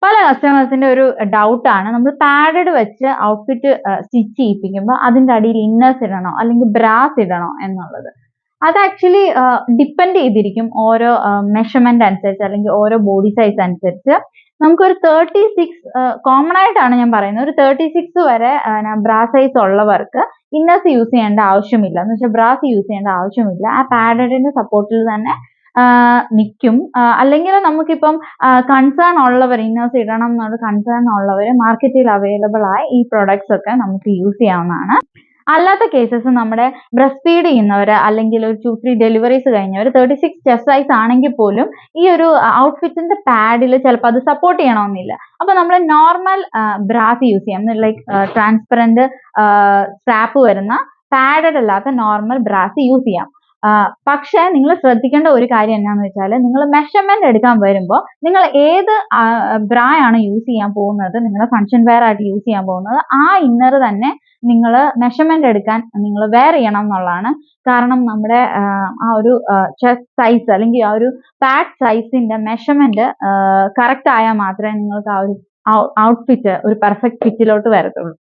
പല കസ്റ്റമേഴ്സിന്റെ ഒരു ഡൗട്ടാണ് നമ്മൾ പാഡഡ് വെച്ച് ഔട്ട്ഫിറ്റ് സ്റ്റിച്ച് ചെയ്യിപ്പിക്കുമ്പോൾ അതിന്റെ അടിയിൽ ഇന്നേഴ്സ് ഇടണോ അല്ലെങ്കിൽ ബ്രാസ് ഇടണോ എന്നുള്ളത്. അത് ആക്ച്വലി ഡിപ്പെൻഡ് ചെയ്തിരിക്കും ഓരോ മെഷർമെന്റ് അനുസരിച്ച് അല്ലെങ്കിൽ ഓരോ ബോഡി സൈസ് അനുസരിച്ച്. നമുക്കൊരു 36 കോമൺ ആയിട്ടാണ് ഞാൻ പറയുന്നത്, ഒരു 36 വരെ ബ്രാ സൈസ് ഉള്ളവർക്ക് ഇന്നേഴ്സ് യൂസ് ചെയ്യേണ്ട ആവശ്യമില്ല. എന്ന് വെച്ചാൽ ബ്രാസ് യൂസ് ചെയ്യേണ്ട ആവശ്യമില്ല. ആ പാഡഡിന്റെ സപ്പോർട്ടിൽ തന്നെ നിൽക്കും. അല്ലെങ്കിൽ നമുക്കിപ്പം കൺസേൺ ഉള്ളവർ, ഇന്നേഴ്സ് ഇടണം എന്നുള്ള കൺസേൺ ഉള്ളവർ മാർക്കറ്റിൽ അവൈലബിൾ ആയ ഈ പ്രൊഡക്ട്സ് ഒക്കെ നമുക്ക് യൂസ് ചെയ്യാവുന്നതാണ്. അല്ലാത്ത കേസസ് നമ്മുടെ ബ്രസ്റ്റ് ഫീഡ് ചെയ്യുന്നവർ അല്ലെങ്കിൽ ഒരു 2-3 ഡെലിവറീസ് കഴിഞ്ഞവർ 36 ചെസ്റ്റ് സൈസ് ആണെങ്കിൽ പോലും ഈ ഒരു ഔട്ട്ഫിറ്റിന്റെ പാഡിൽ ചിലപ്പോൾ അത് സപ്പോർട്ട് ചെയ്യണമെന്നില്ല. അപ്പൊ നമ്മൾ നോർമൽ ബ്രാസ് യൂസ് ചെയ്യാം. ലൈക്ക് ട്രാൻസ്പെറന്റ് സ്ട്രാപ്പ് വരുന്ന പാഡഡ് അല്ലാത്ത നോർമൽ ബ്രാസ് യൂസ് ചെയ്യാം. പക്ഷെ നിങ്ങൾ ശ്രദ്ധിക്കേണ്ട ഒരു കാര്യം എന്താണെന്ന് വെച്ചാൽ, നിങ്ങൾ മെഷർമെന്റ് എടുക്കാൻ വരുമ്പോൾ നിങ്ങൾ ഏത് ബ്രാ ആണ് യൂസ് ചെയ്യാൻ പോകുന്നത്, നിങ്ങളുടെ ഫംഗ്ഷൻ വെയർ ആയിട്ട് യൂസ് ചെയ്യാൻ പോകുന്നത്, ആ ഇന്നർ തന്നെ നിങ്ങൾ മെഷർമെന്റ് എടുക്കാൻ നിങ്ങൾ വെയർ ചെയ്യണം എന്നുള്ളതാണ്. കാരണം നമ്മുടെ ആ ഒരു ചെസ്റ്റ് സൈസ് അല്ലെങ്കിൽ ആ ഒരു പാഡ് സൈസിന്റെ മെഷർമെന്റ് കറക്റ്റ് ആയാൽ മാത്രമേ നിങ്ങൾക്ക് ആ ഒരു ഔട്ട്ഫിറ്റ് ഒരു പെർഫെക്റ്റ് ഫിറ്റിലോട്ട് വരത്തുള്ളൂ.